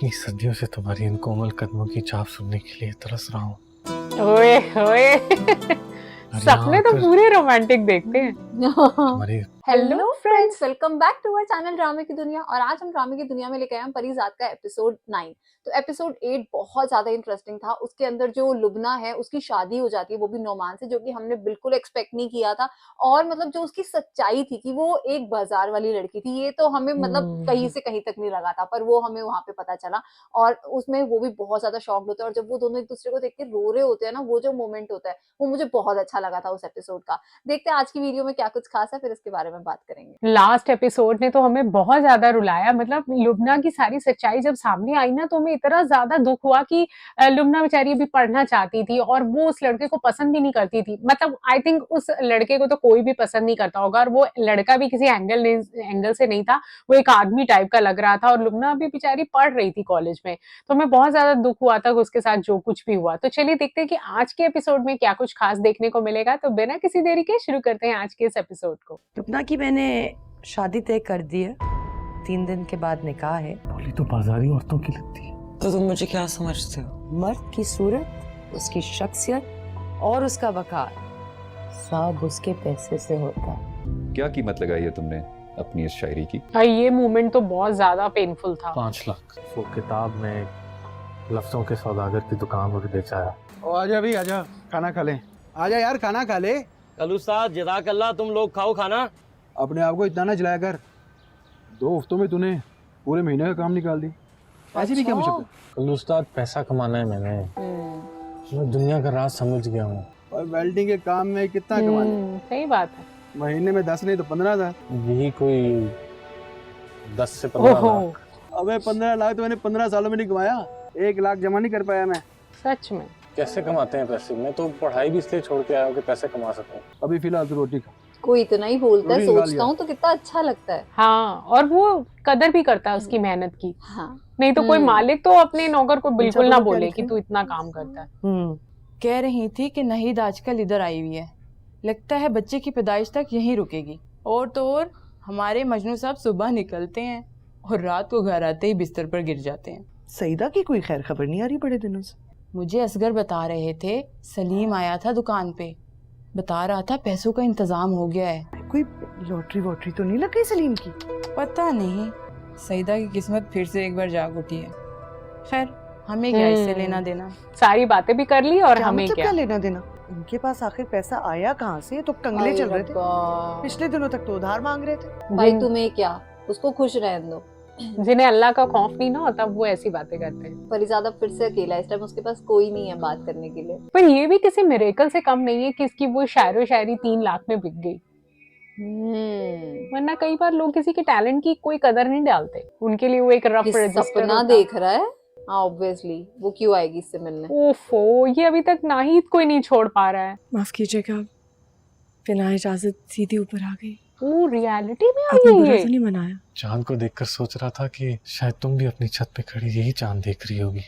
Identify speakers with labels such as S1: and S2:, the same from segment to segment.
S1: कितनी सदियों से तुम्हारी इन कोमल कदमों की चाप सुनने के लिए तरस रहा हूँ।
S2: ओए ओए सपने तो
S1: आकर
S2: पूरे रोमांटिक देखते हैं।
S1: तुम्हारी
S3: hello friends, welcome back to our channel ड्रामे की दुनिया। और आज हम ड्रामे की दुनिया में लेके आए हैं परिजात का एपिसोड 9। तो एपिसोड 8 बहुत ज्यादा इंटरेस्टिंग था। उसके अंदर जो लुबना है उसकी शादी हो जाती है, वो भी नोमान से, जो कि हमने बिल्कुल एक्सपेक्ट नहीं किया था। और मतलब जो उसकी सच्चाई थी कि वो एक बाजार वाली लड़की थी, ये तो हमें मतलब कहीं से कहीं तक नहीं लगा था, पर वो हमें वहां पे पता चला। और उसमें वो भी बहुत ज्यादा शॉक्ड होता है, और जब वो दोनों एक दूसरे को देख के रो रहे होते हैं ना, वो जो मोमेंट होता है वो मुझे बहुत अच्छा लगा था उस एपिसोड का। देखते हैं आज की वीडियो में क्या कुछ खास है, फिर इसके बारे में बात करेंगे।
S2: लास्ट एपिसोड ने तो हमें बहुत ज्यादा रुलाया। मतलब लुबना की सारी सच्चाई जब सामने आई ना, तो हमें इतना ज्यादा दुख हुआ कि लुबना बेचारी अभी पढ़ना चाहती थी और वो उस लड़के को पसंद भी नहीं करती थी। मतलब आई थिंक उस लड़के को तो कोई भी पसंद नहीं करता होगा, और वो लड़का भी किसी एंगल से नहीं था, वो एक आदमी टाइप का लग रहा था। और लुबना अभी बेचारी पढ़ रही थी कॉलेज में, तो हमें बहुत ज्यादा दुख हुआ था उसके साथ जो कुछ भी हुआ। तो चलिए देखते हैं कि आज के एपिसोड में क्या कुछ खास देखने को मिलेगा। तो बिना किसी देरी के शुरू करते हैं आज के इस एपिसोड को।
S4: लुबना की मैंने शादी तय कर दी है। 3 दिन के बाद निकाह है।
S1: बोली तो बाजारी औरतों की लगती है।
S5: तो तुम मुझे क्या समझते हो?
S4: मर्द की सूरत, उसकी शख्सियत और उसका वकार सब उसके पैसे से होता है।
S6: क्या कीमत लगाई है तुमने अपनी इस शायरी की?
S2: ये मूवमेंट तो बहुत ज्यादा पेनफुल था।
S1: 5 लाख। वो किताब में लफ्जों के सौदागर की दुकान पर बेचाया।
S7: ओ आजा भी आजा, खाना खा ले। आजा यार, खाना खा ले।
S8: कल उस्ताद जज़ाकल्लाह, तुम लोग खाओ खाना।
S7: अपने आप को इतना ना जलाया कर। 2 हफ्तों में तूने पूरे महीने का काम निकाल दी। ऐसी भी क्या मुश्किल?
S1: कल उस्ताद पैसा कमाना है मैंने। मैं दुनिया का राज समझ गया हूँ।
S7: और वेल्डिंग के काम में कितना कमाना?
S2: सही बात है।
S7: महीने में 10 नहीं तो 15,000।
S1: यही कोई 10 से 15 लाख।
S7: अबे 15 लाख तो मैंने 15 सालों में नहीं कमाया। 1 लाख जमा नहीं कर पाया मैं।
S2: सच में
S1: कैसे कमाते हैं पैसे? मैं तो पढ़ाई भी इसलिए छोड़ के आया हूँ कि पैसे कमा सकूं।
S7: अभी फिलहाल तो रोटी खा।
S3: कोई इतना ही बोलता है,
S7: रोटी निकाल
S3: सोचता
S7: लिया।
S3: हूँ तो कितना अच्छा लगता है।
S2: हाँ, और वो कदर भी करता है उसकी मेहनत की।
S3: हाँ,
S2: नहीं तो कोई मालिक तो अपने नौकर को बिल्कुल ना
S4: बोलो, क्या
S2: बोले
S4: लिखे?
S2: कि तू इतना काम करता है।
S4: कह रही थी कि नहीद आजकल इधर आई हुई है, लगता है बच्चे की पैदाइश तक यहीं रुकेगी। और तो और हमारे मजनू साहब सुबह निकलते हैं और रात को घर आते ही बिस्तर पर गिर जाते हैं।
S9: सईदा की कोई खैर खबर नहीं आ रही बड़े दिनों से।
S4: मुझे असगर बता रहे थे, सलीम आया था दुकान पे, बता रहा था पैसों का इंतजाम हो गया है।
S9: कोई लॉटरी वॉटरी तो नहीं लग गई सलीम की?
S4: पता नहीं, सईदा की किस्मत फिर से एक बार जाग उठी है। खैर, हमें क्या इससे लेना देना।
S2: सारी बातें भी कर ली और
S9: क्या
S2: हमें
S9: मतलब
S2: क्या।
S9: क्या लेना देना? उनके पास आखिर पैसा आया कहाँ से? तो कंगले चल रहे थे। पिछले दिनों तक तो उधार मांग रहे थे।
S3: भाई तुम्हें क्या, उसको खुश रहने दो।
S2: जिन्हें अल्लाह का खौफ नहीं ना होता, वो ऐसी बातें करते हैं।
S3: परिजात अब फिर से अकेला है, इस टाइम उसके पास कोई नहीं है बात करने के लिए।
S2: पर ये भी किसी मिरेकल से कम नहीं है कि इसकी वो शायरो शायरी 3 लाख में बिक गई। वरना कई बार लोग किसी के टैलेंट की कोई कदर नहीं डालते, उनके लिए वो एक रफ
S3: किस
S2: रजिस्टर
S3: सपना
S2: होता।
S3: देख रहा है। हाँ, ऑब्वियसली वो क्यों आएगी इससे मिलने।
S2: ओफो, ये अभी तक नाहिद कोई नहीं छोड़ पा रहा है।
S10: माफ कीजिएगा, बिना इजाजत सीधी ऊपर आ गई।
S2: वो रियलिटी में
S10: आपने
S2: आई
S10: बुरा
S2: है
S10: तो नहीं मनाया?
S1: चांद को देखकर सोच रहा था कि शायद तुम भी अपनी छत पे खड़ी यही चांद देख रही होगी।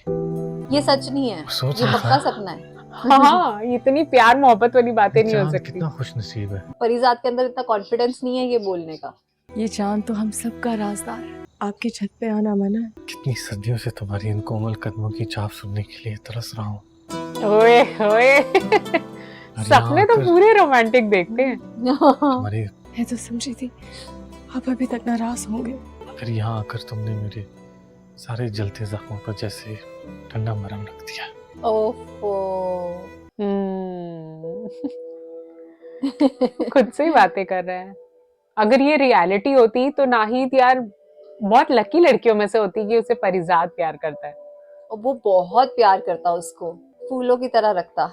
S3: ये सच नहीं है,
S1: सोच
S3: ये
S1: रहा
S3: पक्का
S1: था।
S3: सपना है।
S2: हाँ, इतनी प्यार मोहब्बत वाली बातें नहीं हो
S1: चांद
S2: सकती।
S1: कितना खुश नसीब है।
S3: परिजात के अंदर इतना कॉन्फिडेंस नहीं है ये बोलने का।
S10: ये चांद तो हम सबका राजदार है। आपकी छत पे आना मना है।
S1: कितनी सदियों से तुम्हारी इन कोमल कदमों की चाप सुनने के लिए तरस रहा हूँ।
S2: ओए ओए सपने तो
S1: आकर
S2: पूरे रोमांटिक देखते हैं।
S1: तुम्हारी
S10: मैं तो समझी थी आप अभी तक नाराज होंगे।
S1: फिर यहाँ आकर तुमने मेरे सारे जलते जख्मों पर जैसे ठंडा मरहम रख दिया।
S3: ओफो।
S2: खुद से ही बातें कर रहे हैं। अगर ये रियलिटी होती तो नाहिद यार बहुत लकी लड़कियों में से होती कि उसे परिजात प्यार करता है।
S3: और वो बहुत प्यार करता उसको, फूलों की तरह रखता।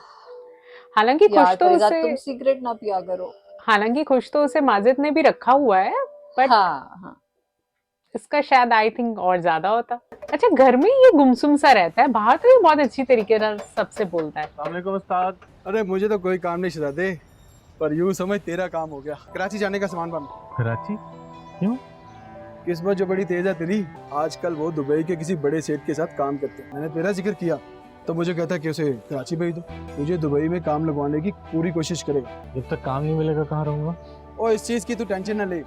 S2: हालांकि खुश
S3: यार
S2: तो
S3: परिजात,
S2: उसे
S3: तुम सिगरेट ना पिया करो।
S2: हालांकि खुश तो उसे माजिद ने भी रखा हुआ है, बट
S3: हाँ,
S2: इसका शायद आई थिंक और ज्यादा होता। अच्छा, घर में ये गुमसुम सा रहता है, बाहर तो ये बहुत अच्छी तरीके से सबसे बोलता है।
S7: अस्सलामुअलैकुम उस्ताद। अरे मुझे तो कोई काम नहीं शहजादे, पर यूं समझ तेरा काम हो गया। कराची जाने का सामान बन।
S1: कराची? क्यों?
S7: किस्मत जो बड़ी तेज है तेरी। आजकल वो दुबई के किसी बड़े सेठ के साथ काम करते हैं। मैंने तेरा जिक्र किया तो मुझे कहता कि उसे कराची भेज दो। मुझे दुबई में काम लगवाने की पूरी कोशिश करेगा।
S1: जब तक काम नहीं मिलेगा कहाँ रहूंगा?
S7: और इस चीज की तू टेंशन ना ले,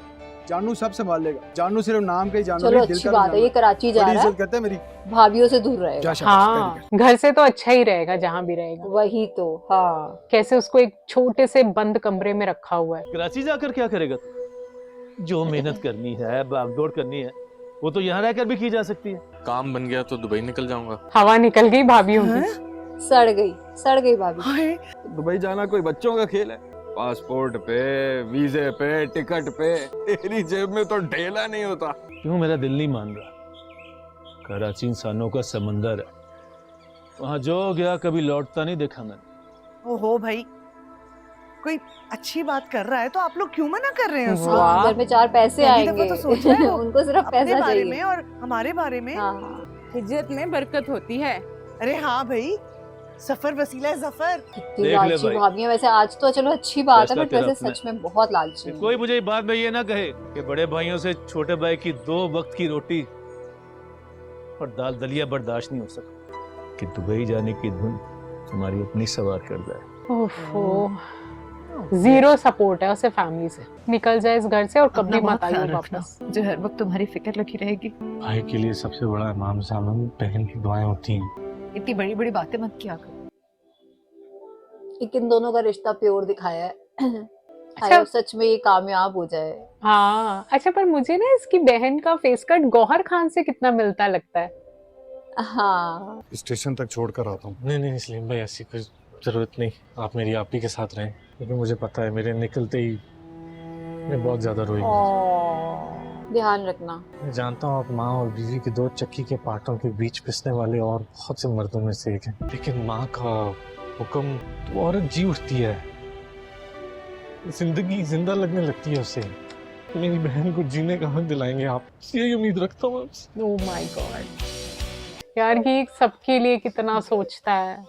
S7: जानू सब संभाल लेगा। जानू सिर्फ नाम का ही जानू
S3: चलो
S7: नहीं, दिल
S3: अच्छी
S7: का
S3: बात है, ये कराची जा
S7: बड़ी
S3: रहा है,
S7: इज्जत करता है मेरी।
S3: भाभीियों से दूर रहेगा।
S7: जा शाबाश, very
S2: हाँ
S7: good।
S2: घर से तो अच्छा ही रहेगा जहाँ भी रहेगा।
S3: वही तो, हाँ।
S2: कैसे उसको एक छोटे से बंद कमरे में रखा हुआ है।
S8: कराची जाकर क्या करेगा तू? जो मेहनत करनी है, भागदौड़ करनी है, वो तो यहाँ रहकर भी की जा सकती है।
S1: काम बन गया तो दुबई निकल जाऊंगा।
S2: हवा निकल गई भाभीयों की।
S3: सड़ गई भाभी।
S9: हाय,
S6: दुबई जाना कोई बच्चों का खेल है? पासपोर्ट पे, वीजे पे, टिकट पे, तेरी जेब में तो ढेला नहीं होता।
S8: क्यों मेरा दिल नहीं मान रहा? कराची इंसानों का समंदर है, वहां जो गया कभी लौटता नहीं देखा मैंने।
S9: ओहो भाई, कोई अच्छी बात कर रहा है तो आप लोग क्यों मना कर रहे हैं उसको?
S2: वाह।
S3: घर में 4 पैसे
S9: पहली
S3: आएंगे।
S9: दफा तो सोच रहे हो
S3: उनको सिर्फ
S9: अपने
S3: पैसा
S9: बारे
S3: चाहिए।
S9: में और हमारे बारे में।
S3: हाँ।
S4: हिज्जत में बरकत होती है।
S9: अरे हाँ भाई, सफर वसीला है जफर।
S3: कितनी
S8: देख ले
S3: लालची
S8: भाई।
S3: भाभियां। वैसे आज तो चलो अच्छी बात है,
S8: फैसला
S3: बट
S8: तेरा
S3: वैसे
S8: अपना
S3: सच में बहुत लालची है।
S8: कोई मुझे बाद में ये ना कहे कि बड़े भाइयों से छोटे भाई की 2 वक्त की रोटी और दाल दलिया बर्दाश्त नहीं हो सकता। कि दुबई जाने की धुन तुम्हारी अपनी सवार कर जाए।
S2: ओफो, जीरो सपोर्ट है उसे फैमिली से। निकल जाए इस घर से और कभी मत आइए वापस।
S10: मुझे हर वक्त तुम्हारी फिक्र लगी रहेगी।
S1: भाई के लिए सबसे बड़ा इमाम सामन बहन की दुआएं होती हैं।
S10: इतनी बड़ी बड़ी बातें मत किया करो।
S3: एक इन दोनों का रिश्ता प्योर दिखाया है।
S2: अच्छा।
S3: सच में ये कामयाब हो जाए।
S2: हाँ अच्छा, पर मुझे ना इसकी बहन का फेस कट गौहर खान से कितना मिलता लगता है।
S3: हाँ।
S11: स्टेशन तक छोड़ कर आता हूँ।
S1: नहीं सलीम भाई, ऐसी कोई जरूरत नहीं। आप मेरी आप ही के साथ रहें, क्योंकि मुझे पता है मेरे निकलते ही मैं बहुत ज्यादा रोई।
S3: ध्यान रखना।
S1: मैं जानता हूँ आप माँ और बीवी के 2 चक्की के पार्टों के बीच पिसने वाले और बहुत से मर्दों में से एक हैं, लेकिन माँ का हुक्म तो औरत जी उठती है, जिंदगी जिंदा लगने लगती है उसे। मेरी बहन को जीने का हक दिलाएंगे आप, यही उम्मीद रखता हूँ आपसे।
S2: ओह माय गॉड यार, ये सबके लिए कितना सोचता है।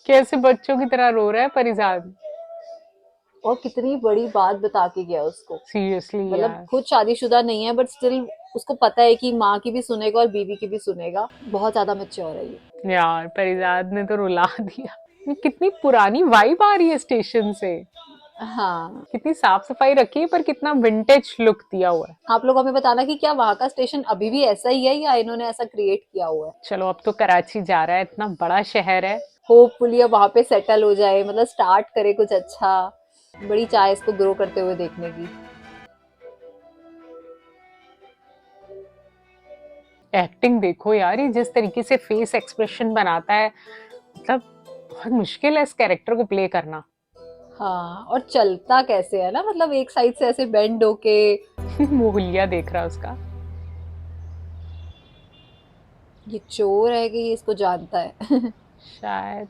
S2: कैसे बच्चों की तरह रो रहा है परिजाद।
S3: और कितनी बड़ी बात बता के गया उसको।
S2: सीरियसली
S3: मतलब खुद शादीशुदा नहीं है, बट स्टिल उसको पता है कि माँ की भी सुनेगा और बीवी की भी सुनेगा। बहुत ज्यादा मैच्योर है ये।
S2: यार परिजाद ने तो रुला दिया। ये कितनी पुरानी वाइब आ रही है स्टेशन से।
S3: हाँ।
S2: कितनी साफ सफाई रखी है, पर कितना विंटेज लुक दिया हुआ है।
S3: आप लोग हमें बताना कि क्या वहाँ का स्टेशन अभी भी ऐसा ही है या इन्होंने ऐसा क्रिएट किया हुआ है।
S2: चलो अब तो कराची जा रहा है, इतना बड़ा शहर है।
S3: होपफुली अब वहाँ पे सेटल हो जाए, मतलब स्टार्ट करे कुछ अच्छा। बड़ी चाह इसको ग्रो करते हुए देखने की।
S2: एक्टिंग देखो यार, ये जिस तरीके से फेस एक्सप्रेशन बनाता है, मतलब बहुत मुश्किल है इस कैरेक्टर को प्ले करना।
S3: हाँ, और चलता कैसे है ना, मतलब एक साइड से ऐसे बेंड होके।
S2: वो हुलिया देख रहा है उसका।
S3: ये चोर है कि ये इसको जानता है।
S2: शायद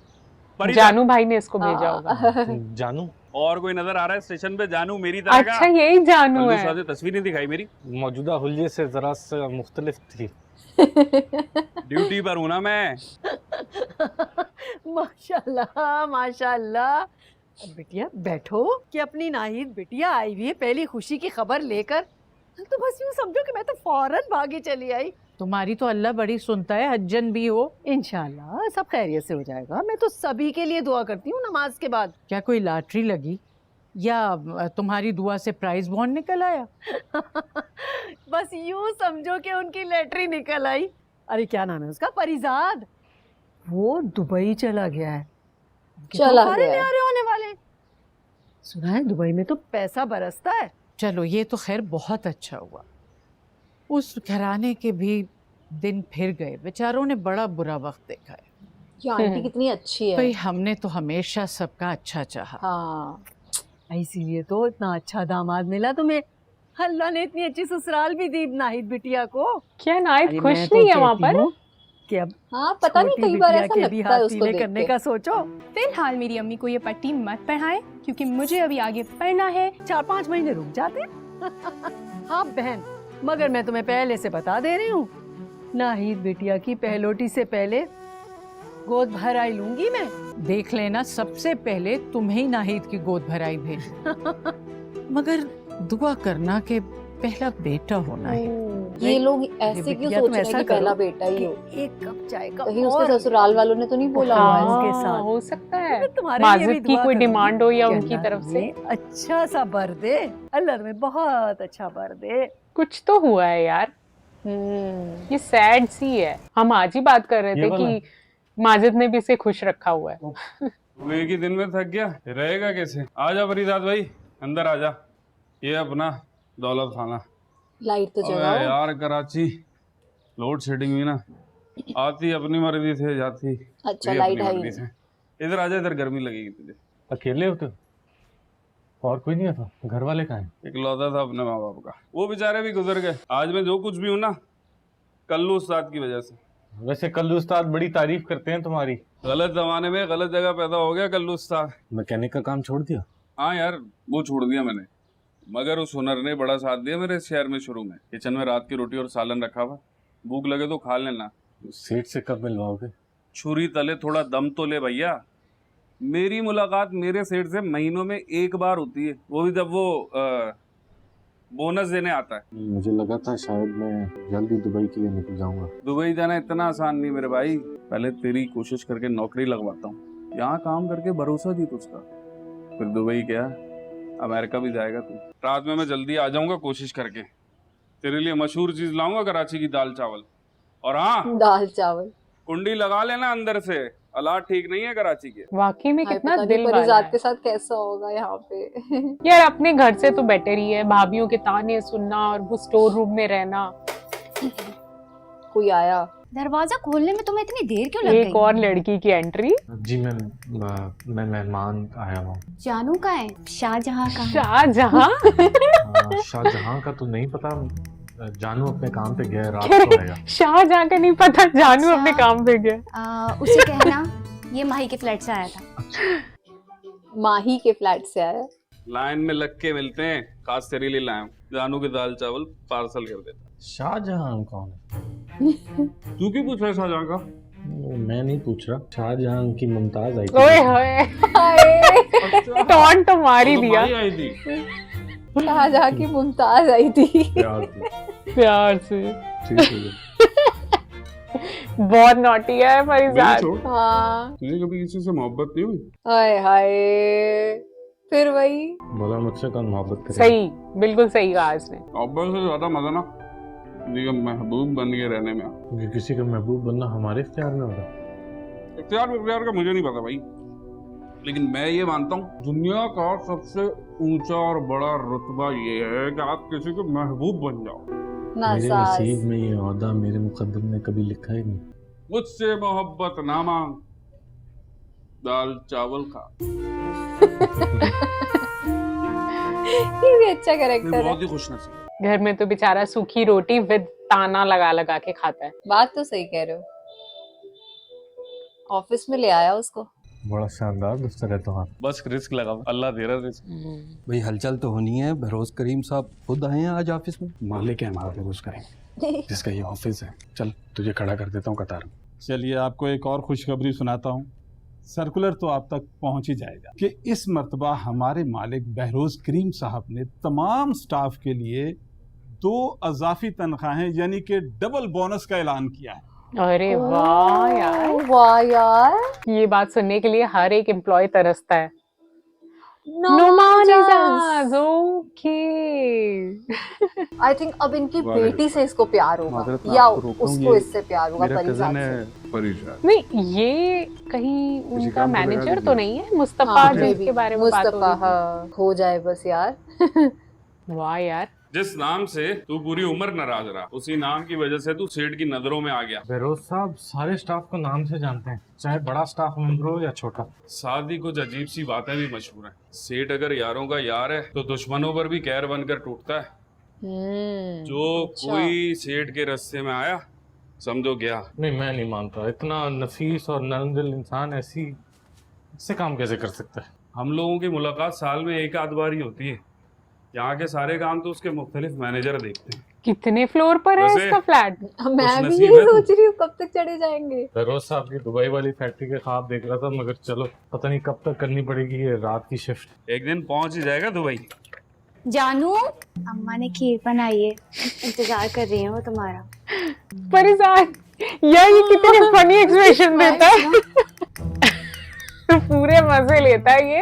S2: जानू भाई ने इसको भेजा होगा।
S1: जानू
S11: और कोई नजर आ रहा है स्टेशन पे? जानू मेरी तरह का?
S2: अच्छा यही जानू
S11: कल्लू
S2: है।
S11: साहब ने तस्वीर नहीं दिखाई मेरी।
S1: मौजूदा हुलिये से जरा सा मुख्तलिफ थी।
S11: ड्यूटी पर हूं ना मैं।
S9: माशाल्लाह माशाल्लाह। बिटिया बैठो कि अपनी नाहिद बिटिया आई हुई है पहली खुशी की खबर लेकर। तो बस यूं समझो कि मैं तो फौरन भागी चली आई।
S12: तुम्हारी तो अल्लाह बड़ी सुनता है, हज्जन भी हो।
S9: इंशाल्लाह सब खैरियत से हो जाएगा। मैं तो सभी के लिए दुआ करती हूँ नमाज के बाद।
S12: क्या कोई लॉटरी लगी या तुम्हारी दुआ से प्राइज बॉन्ड निकल आया?
S9: बस यूं समझो कि उनकी लैटरी निकल आई। अरे क्या नाम है उसका, परिजाद। वो दुबई चला गया है।
S3: चला गया है।
S9: न्यारे होने वाले। सुना है दुबई में तो पैसा बरसता है।
S12: चलो ये तो खैर बहुत अच्छा हुआ। उस घराने के भी दिन फिर गए, बेचारों ने बड़ा बुरा वक्त देखा है।
S3: ये आंटी कितनी अच्छी है।
S12: भाई हमने तो हमेशा सबका अच्छा चाहा।
S3: हाँ,
S9: इसीलिए तो इतना अच्छा दामाद मिला तुम्हें। अल्लाह ने इतनी अच्छी ससुराल भी दी नाहिद बिटिया को।
S2: क्या नाहिद
S9: अरे
S2: खुश
S9: मैं तो
S2: नहीं है वहाँ
S9: कहती
S2: पर?
S9: हूँ कि अब
S3: हाँ पता नहीं,
S9: छोटी
S3: कई बार
S9: बिटिया
S3: ऐसा
S9: के भी
S3: लगता है
S9: हाथ
S3: उसको
S9: पीले
S3: देख
S9: करने
S3: के।
S9: का सोचो।
S13: फिलहाल मेरी अम्मी को ये पट्टी मत पढ़ाएं, क्योंकि मुझे अभी आगे पढ़ना है।
S9: 4-5 महीने रुक जाते। हाँ बहन, मगर मैं तुम्हें पहले से बता दे रही हूँ, नाहिद बिटिया की पहलोटी से पहले गोद भराई लूंगी मैं।
S12: देख लेना, सबसे पहले तुम्हें ही नाहिद की गोद भराई भेज। मगर दुआ करना कि पहला बेटा होना है।
S3: ये लोग ऐसे क्यों
S9: बिटिया,
S3: सोच
S9: तुम
S3: रहे हैं
S9: ऐसा
S3: कि पहला
S9: करो
S3: बेटा ही
S9: कि
S3: हो?
S9: एक कप चाय का
S3: कहीं
S9: और
S3: उसके ससुराल वालों ने तो नहीं बोला हुआ है?
S9: उसके
S2: हाँ,
S9: साथ
S2: हो सकता है
S9: मैं तुम्हारे लिए भी
S2: माजिद की
S9: दुआ
S2: कोई
S9: करूंगी
S2: डिमांड हो या
S9: कि
S2: उनकी
S9: अल्लाह
S2: तरफ से।
S9: तुम्हें अच्छा सा बर दे, अल्लाह तुम्हें बहुत अच्छा बर दे।
S2: कुछ तो हुआ है यार, ये सैड सी है। हम आज ही बात कर रहे
S11: ये
S2: थे
S11: वाला?
S2: कि माजिद ने भी इसे खुश रखा हुआ है।
S11: तू एक ही दिन में थक गया, रहेगा कैसे? आजा फरीदाद भाई, अंदर आजा। ये अपना दौलत खाना।
S3: लाइट तो
S11: अबे
S3: जगाओ।
S11: यार कराची लोड शेडिंग हुई ना, आती अपनी मर्जी से, जाती
S3: अच्छा,
S11: भी
S3: लाइट
S11: अपनी
S3: है ही
S11: मर्जी से। इधर आजा, इधर गर्मी लगेगी तुझे।
S1: अकेले हो तो और कोई नहीं था? घर वाले कहाँ हैं?
S11: इकलौता था अपने माँ बाप का, वो बेचारे भी गुजर गए। आज मैं जो कुछ भी हूँ ना, कल्लू उस्ताद की वजह से।
S1: वैसे कल्लू उस्ताद बड़ी तारीफ करते हैं तुम्हारी।
S11: गलत जमाने में गलत जगह पैदा हो गया कल्लू उस्ताद।
S1: मैकेनिक का काम छोड़ दिया?
S11: हाँ यार, वो छोड़ दिया मैंने, मगर उस हुनर ने बड़ा साथ दिया मेरे शहर में। शुरू में किचन में रात की रोटी और सालन रखा हुआ, भूख लगे तो खा लेना।
S1: सेठ से कब मिलवाओगे?
S11: छुरी तले थोड़ा दम तो ले भैया। मेरी मुलाकात मेरे सेठ से महीनों में एक बार होती है, वो भी जब वो बोनस देने आता है।
S1: मुझे लगा था शायद मैं जल्दी दुबई के लिए निकल जाऊंगा।
S11: दुबई जाना इतना आसान नहीं मेरे भाई। पहले तेरी कोशिश करके नौकरी लगवाता हूँ, यहाँ काम करके भरोसा जीत उसका, फिर दुबई क्या अमेरिका भी जाएगा तू। रात में मैं जल्दी आ जाऊंगा कोशिश करके, तेरे लिए मशहूर चीज लाऊंगा कराची की दाल चावल। और हाँ,
S3: दाल चावल
S11: कुंडी लगा लेना अंदर से, हालात ठीक नहीं है कराची के।
S2: वाकई में
S3: हाय,
S2: कितना
S3: पता नहीं
S2: दिल वाला
S3: परिजात
S2: है
S3: के साथ कैसा होगा यहाँ पे।
S2: यार। अपने घर से तो बेटर ही है, भाभीयों के ताने सुनना और वो स्टोर रूम में रहना।
S3: कोई आया?
S13: दरवाजा खोलने में तुम्हें इतनी देर क्यों लग गई?
S2: एक और लड़की की एंट्री।
S1: जी मैं मेहमान आया हूँ।
S13: जानू का है? शाहजहां का है?
S2: शाहजहां?
S1: शाहजहां का तो नहीं पता, जानू अपने काम पे गया, रात को आएगा।
S2: शाहजहां का नहीं पता, जानू अपने काम पे गया।
S13: उसे कहना ये माही के फ्लैट से आया था।
S3: माही के फ्लैट से आया?
S11: लाइन में लग के मिलते हैं, खास तेरे लिए लाया हूं। जानू के दाल चावल पार्सल कर देता।
S1: शाहजहां कौन है?
S11: तू क्यों पूछ रहा है शाहजहां का?
S1: मैं नहीं पूछ रहा। शाहजहां की मुमताज आई
S2: ओए होए, टॉन्ट तो मार ही दिया।
S11: आई थी
S3: शाहजहां की मुमताज आई थी।
S2: प्यार से।
S1: ठीक है।
S2: बहुत नॉटी है फरीजाद।
S3: हाँ,
S11: तुझे कभी किसी से मोहब्बत नहीं हुई?
S3: हाय हाय, फिर वही।
S1: बोला मुझसे कौन मोहब्बत करे?
S2: सही, बिल्कुल सही कहा इसने।
S11: मोहब्बत से ज्यादा मजा ना किसी का महबूब बन के रहने में।
S1: क्योंकि किसी का महबूब बनना हमारे इख्तियार में होगा।
S11: इख्तियार का मुझे नहीं पता भाई, लेकिन मैं ये मानता हूँ दुनिया का सबसे ऊंचा और बड़ा रुतबा ये है कि आप किसी के महबूब बन जाओ।
S1: मेरे नसीब में ये औहदा मेरे मुकद्दर ने कभी लिखा ही नहीं।
S11: मुझसे मोहब्बत ना मांग, दाल चावल खा।
S3: ये भी अच्छा कैरेक्टर है।
S11: बहुत ही खुशनसीब।
S2: घर में तो बेचारा सूखी रोटी विद ताना लगा लगा के खाता है।
S3: बात तो सही कह रहे हो। ऑफिस में ले आया उसको।
S1: बड़ा शानदार बिस्तर है तुम्हारा।
S11: बस रिस्क लगा, अल्लाह दे रहा रिस्क।
S14: भाई हलचल तो होनी है। बहरोज करीम साहब खुद आए हैं आज ऑफिस में।
S7: मालिक है हमारा बहरोज करीम, जिसका ये ऑफिस है। चल तुझे खड़ा कर देता हूँ कतार में।
S15: चलिए आपको एक और खुशखबरी सुनाता हूँ। सर्कुलर तो आप तक पहुँच ही जाएगा कि इस मर्तबा हमारे मालिक बहरोज करीम साहब ने तमाम स्टाफ के लिए 2 अजाफी तनख्वाहें यानी कि डबल बोनस का ऐलान किया है।
S2: अरे वाह यार,
S3: वाह यार,
S2: ये बात सुनने के लिए हर एक एम्प्लॉय तरसता है। ओके।
S3: आई थिंक अब इनकी बेटी से इसको प्यार होगा या उसको इससे प्यार होगा। परिजात
S2: नहीं, ये कहीं उनका मैनेजर तो नहीं है? मुस्तफा जिसके बारे में बात हो रही थी।
S3: हो जाए बस यार।
S2: वाह यार,
S11: जिस नाम से तू पूरी उम्र नाराज रहा, उसी नाम की वजह से तू सेठ की नजरों में आ गया।
S1: बहरोज साहब सारे स्टाफ को नाम से जानते हैं, चाहे बड़ा स्टाफ मेंबर हो या छोटा।
S11: साथ ही कुछ अजीब सी बातें भी मशहूर हैं। सेठ अगर यारों का यार है तो दुश्मनों पर भी कहर बनकर टूटता है। जो कोई सेठ के रास्ते में आया समझो गया।
S1: नहीं, मैं नहीं मानता। इतना नफीस और नरम दिल इंसान ऐसे काम कैसे कर सकता है?
S11: हम लोगों की मुलाकात साल में एक आध बार ही होती है। यहाँ के सारे काम तो उसके मुख्तलिफ मैनेजर देखते हैं।
S2: कितने फ्लोर पर है इसका फ्लैट?
S3: मैं भी यही सोच रही हूँ, कब तक चढ़े जाएंगे।
S1: बहरोज साहब की दुबई वाली फैक्ट्री के ख्वाब देख रहा था, मगर चलो पता नहीं कब तक करनी पड़ेगी ये रात की शिफ्ट।
S11: एक दिन पहुंच ही जाएगा दुबई।
S16: जानू, अम्मा ने खीर बनाई है, इंतजार कर रही है वो तुम्हारा।
S2: परिजात, यार ये कितने फनी एक्सप्रेशन देता है। पूरे मजे लेता है ये।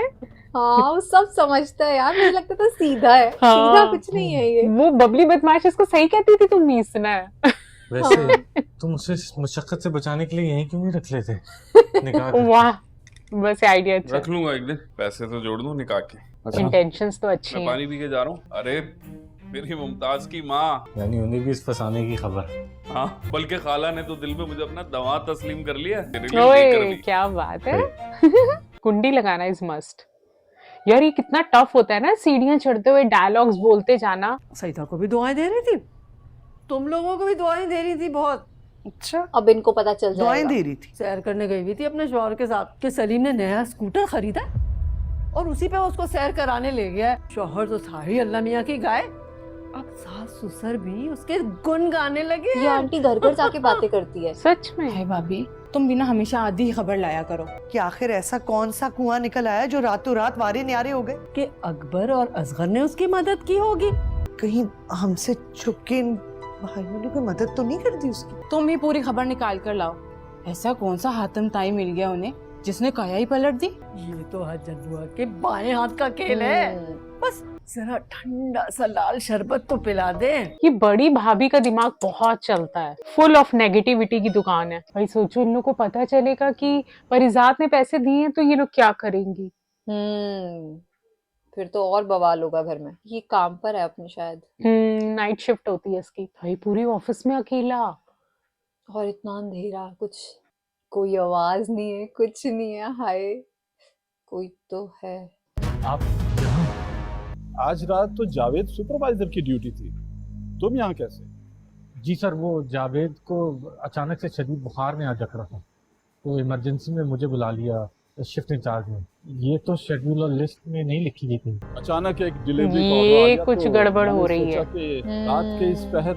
S3: हाँ, वो सब समझता है यार, मुझे लगता था सीधा है।
S2: हाँ।
S3: सीधा कुछ नहीं है ये।
S2: वो बबली बदमाश इसको सही कहती थी, तुम मीसना है।
S1: वैसे तुम उसे इस मशक्कत से बचाने के लिए यहीं क्यों नहीं रख लेते निकाह के?
S2: वाह, बस आइडिया अच्छा।
S11: रख लूंगा एक दिन, पैसे तो जोड़ दूं निकाह के।
S2: इंटेंशंस तो अच्छी
S11: मैं
S2: हैं।
S11: पानी पी के जा रहा हूँ। अरे मेरी मुमताज की माँ,
S1: यानी उन्हें भी इस फंसाने की खबर।
S11: हाँ, बल्कि खाला ने तो दिल में मुझे अपना दामाद तस्लीम कर लिया। तेरे लिए
S2: ओए
S11: लेकर भी।
S2: क्या बात है। कुंडी लगाना इज मस्ट। यार ये कितना टफ होता है ना, सीढ़ियां चढ़ते हुए डायलॉग्स बोलते जाना।
S9: सईदा को भी दुआएं दे रही थी, तुम लोगों को भी दुआएं दे रही थी बहुत। अच्छा,
S3: अब इनको पता चल जाएगा।
S9: दुआएं दे रही थी। सैर करने गई हुई थी अपने शौहर के साथ कि सलीम ने नया स्कूटर खरीदा और उसी पे उसको सैर कराने ले गया है। शौहर तो सारी अल्लाह मियाँ की गाय, अब सास ससुर भी उसके गुन गाने लगे।
S3: ये आंटी घर घर जाके बातें करती है।
S2: सच में
S4: है भाभी, तुम बिना हमेशा आधी ही खबर लाया करो
S17: कि आखिर ऐसा कौन सा कुआं निकल आया जो रातों रात वारे न्यारे हो गए
S9: कि अकबर और असगर ने उसकी मदद की होगी।
S17: कहीं हमसे छुप के इन भाइयों ने कोई मदद तो नहीं कर दी उसकी?
S4: तुम ही पूरी खबर निकाल कर लाओ। ऐसा कौन सा हातम ताई मिल गया उन्हें जिसने काया ही पलट दी?
S9: ये तो हजरत बुआ के बाएं हाथ का खेल है। बस जरा ठंडा सा लाल शरबत तो पिला दे।
S2: ये बड़ी भाभी का दिमाग बहुत चलता है, फुल ऑफ नेगेटिविटी की दुकान है। भाई सोचो, इन लोग को पता चलेगा कि परिजात ने पैसे दिए तो ये लोग क्या करेंगी।
S3: फिर तो और बवाल होगा घर में। ये काम पर है अपने शायद।
S2: नाइट शिफ्ट होती है इसकी। भाई पूरी ऑफिस में अकेला
S3: और इतना अंधेरा, कुछ कोई आवाज नहीं है, कुछ नहीं है। हाय, कोई तो है।
S15: आप आज रात तो जावेद सुपरवाइजर की ड्यूटी थी, तुम यहाँ कैसे?
S1: जी सर, वो जावेद को अचानक से शदीद बुखार में आ जकड़ा था, तो इमरजेंसी में मुझे बुला लिया शिफ्ट इंचार्ज में। ये तो शेड्यूल और लिस्ट में नहीं लिखी गई थी।
S15: अचानक एक डिलीवरी
S2: ये कुछ गड़बड़ हो रही है।
S15: रात के इस पहर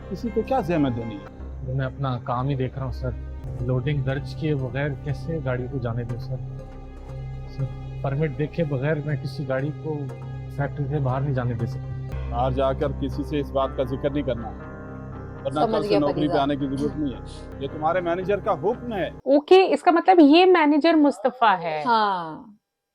S15: किसी को क्या ज़हमत देनी है?
S1: मैं अपना काम ही देख रहा हूँ सर। लोडिंग दर्ज किए बगैर कैसे गाड़ी को जाने दूँ सर? परमिट देखे बगैर मैं किसी गाड़ी को फैक्ट्री से बाहर नहीं जाने दे सकता।
S15: बाहर जाकर किसी से इस बात का जिक्र नहीं करना, वरना कल से नौकरी पे आने की जरूरत नहीं है। ये तुम्हारे मैनेजर का हुक्म है।
S2: ओके, इसका मतलब ये मैनेजर मुस्तफा है।
S3: हाँ।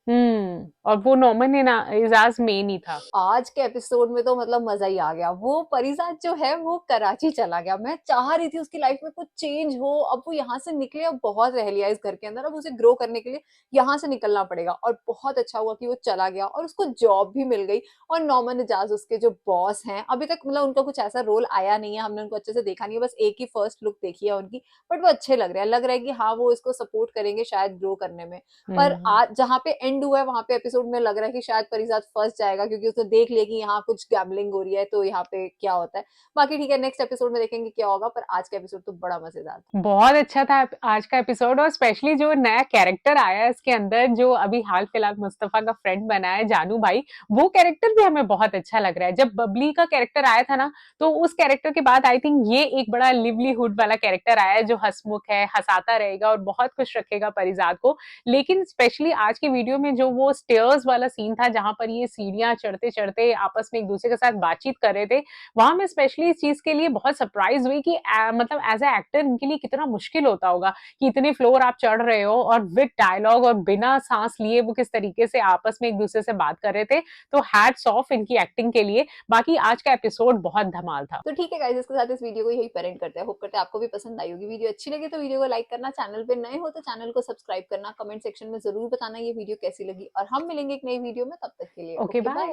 S2: और वो नॉमन एजाज में नहीं था।
S3: आज के एपिसोड में तो मतलब मजा ही आ गया। वो परिजात जो है वो कराची चला गया। मैं चाह रही थी उसकी लाइफ में कुछ चेंज हो। अब वो यहाँ से निकले, अब बहुत रह लिया इस घर के अंदर, अब उसे ग्रो करने के लिए यहाँ से निकलना पड़ेगा। और बहुत अच्छा हुआ कि वो चला गया और उसको जॉब भी मिल गई। और नॉमन एजाज उसके जो बॉस हैं, अभी तक मतलब उनका कुछ ऐसा रोल आया नहीं है, हमने उनको अच्छे से देखा नहीं है, बस एक ही फर्स्ट लुक देखी है उनकी। बट वो अच्छे लग रहे हैं, लग रहा है कि हाँ वो इसको सपोर्ट करेंगे शायद ग्रो करने में। पर आज जहाँ पे एंड हुआ है वहां पे एपिसोड में लग रहा है कि शायद परिजात फंस जाएगा, क्योंकि उसने देख लिया कि यहाँ कुछ गैम्बलिंग हो रही है, तो यहाँ पे क्या होता है। बाकी ठीक है, नेक्स्ट एपिसोड में देखेंगे क्या होगा। पर आज का एपिसोड तो बड़ा मजेदार था,
S2: बहुत अच्छा था आज का एपिसोड। और स्पेशली जो नया कैरेक्टर आया है इसके अंदर, जो अभी हाल फिलहाल मुस्तफा का फ्रेंड बना है जानू भाई, वो कैरेक्टर भी हमें बहुत अच्छा लग रहा है। जब बबली का कैरेक्टर आया था ना, तो उस कैरेक्टर के बाद आई थिंक ये एक बड़ा लिवलीहुड वाला कैरेक्टर आया है, जो हंसमुख है, हंसाता रहेगा और बहुत खुश रखेगा परिजात को। लेकिन स्पेशली आज की वीडियो में जो वो स्टेयर्स वाला सीन था, जहां पर ये सीढ़ियां चढ़ते चढ़ते आपस में एक दूसरे के साथ बातचीत कर रहे थे, वहां में स्पेशली इस चीज के लिए बहुत सरप्राइज हुई कि मतलब एज ए एक्टर इनके लिए कितना मुश्किल होता होगा कि इतने फ्लोर आप चढ़ रहे हो और विद डायलॉग और बिना सांस लिए वो किस तरीके से आपस में एक दूसरे से बात कर रहे थे। तो हैट्स ऑफ इनकी एक्टिंग के लिए। बाकी आज का एपिसोड बहुत धमाल था।
S3: तो ठीक है गाइस, इसके साथ इस वीडियो को यही पेरेंट करते हैं। होप करते हैं आपको भी पसंद आई होगी। वीडियो अच्छी लगी तो वीडियो को लाइक करना, चैनल पे नए हो तो चैनल को सब्सक्राइब करना, कमेंट सेक्शन में जरूर बताना ये वीडियो कैसी लगी। और हम मिलेंगे एक नई वीडियो में, तब तक के लिए
S2: ओके बाय।